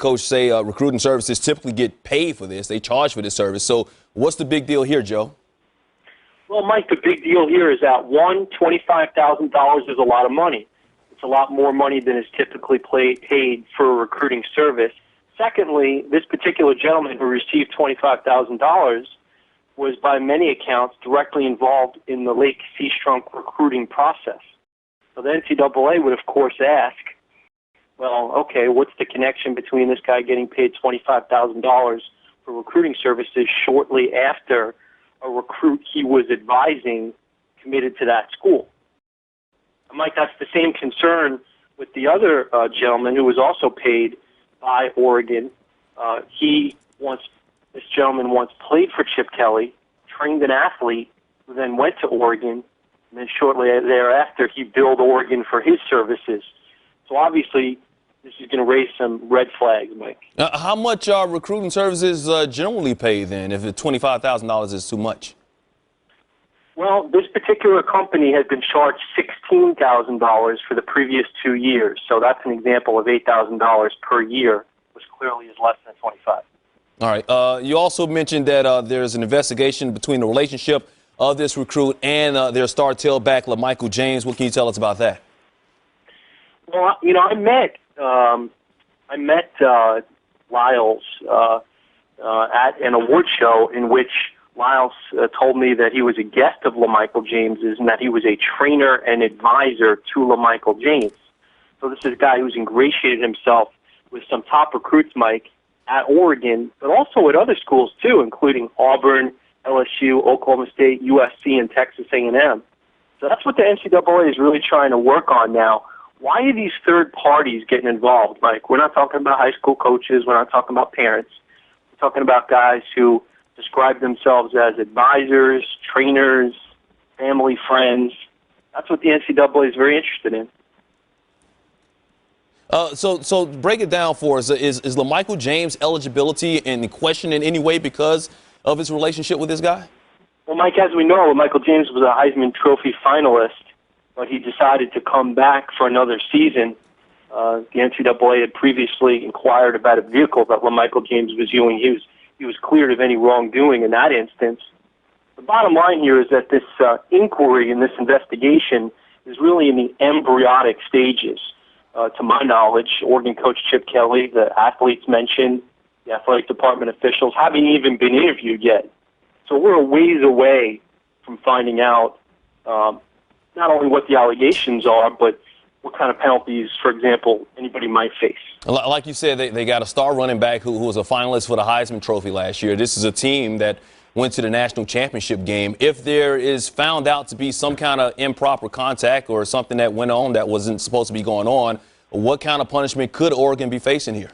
Coach, say recruiting services typically get paid for this. They charge for this service. So what's the big deal here, Joe? Well, Mike, the big deal here is that, one, $25,000 is a lot of money. It's a lot more money than is typically paid for a recruiting service. Secondly, this particular gentleman who received $25,000 was, by many accounts, directly involved in the Lake Seastrunk recruiting process. So the NCAA would, of course, ask, well, okay, what's the connection between this guy getting paid $25,000 for recruiting services shortly after a recruit he was advising committed to that school? Mike, that's the same concern with the other gentleman who was also paid by Oregon. This gentleman once played for Chip Kelly, trained an athlete, who then went to Oregon, and then shortly thereafter he billed Oregon for his services. So obviously this is going to raise some red flags, Mike. How much are recruiting services generally paid then, if $25,000 is too much? Well, this particular company has been charged $16,000 for the previous 2 years. So that's an example of $8,000 per year, which clearly is less than $25,000. All right. You also mentioned that there's an investigation between the relationship of this recruit and their star tailback, LaMichael James. What can you tell us about that? Well, you know, I met Lyles at an award show in which Lyles told me that he was a guest of LaMichael James's and that he was a trainer and advisor to LaMichael James. So this is a guy who's ingratiated himself with some top recruits, Mike, at Oregon, but also at other schools too, including Auburn, LSU, Oklahoma State, USC, and Texas A&M. So that's what the NCAA is really trying to work on now. Why are these third parties getting involved, Mike? We're not talking about high school coaches. We're not talking about parents. We're talking about guys who describe themselves as advisors, trainers, family, friends. That's what the NCAA is very interested in. So break it down for us. Is LaMichael James' eligibility in question in any way because of his relationship with this guy? Well, Mike, as we know, LaMichael James was a Heisman Trophy finalist, but he decided to come back for another season. The NCAA had previously inquired about a vehicle that LaMichael James was using. He was cleared of any wrongdoing in that instance. The bottom line here is that this inquiry and this investigation is really in the embryonic stages. To my knowledge, Oregon coach Chip Kelly, the athletes mentioned, the athletic department officials haven't even been interviewed yet. So we're a ways away from finding out not only what the allegations are, but what kind of penalties, for example, anybody might face. Like you said, they got a star running back who was a finalist for the Heisman Trophy last year. This is a team that went to the national championship game. If there is found out to be some kind of improper contact or something that went on that wasn't supposed to be going on, what kind of punishment could Oregon be facing here?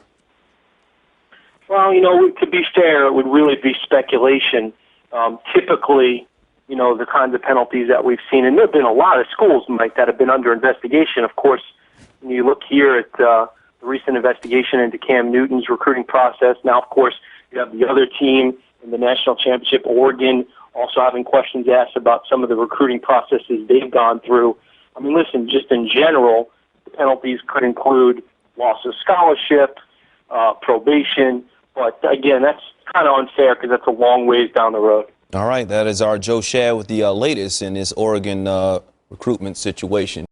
Well, you know, to be fair, it would really be speculation. Typically, you know, the kinds of penalties that we've seen, and there have been a lot of schools, Mike, that have been under investigation. Of course, when you look here at the recent investigation into Cam Newton's recruiting process, now, of course, you have the other team in the national championship, Oregon, also having questions asked about some of the recruiting processes they've gone through. I mean, listen, just in general, the penalties could include loss of scholarship, probation, but again, that's kind of unfair because that's a long ways down the road. All right, that is our Joe Shad with the latest in this Oregon recruitment situation.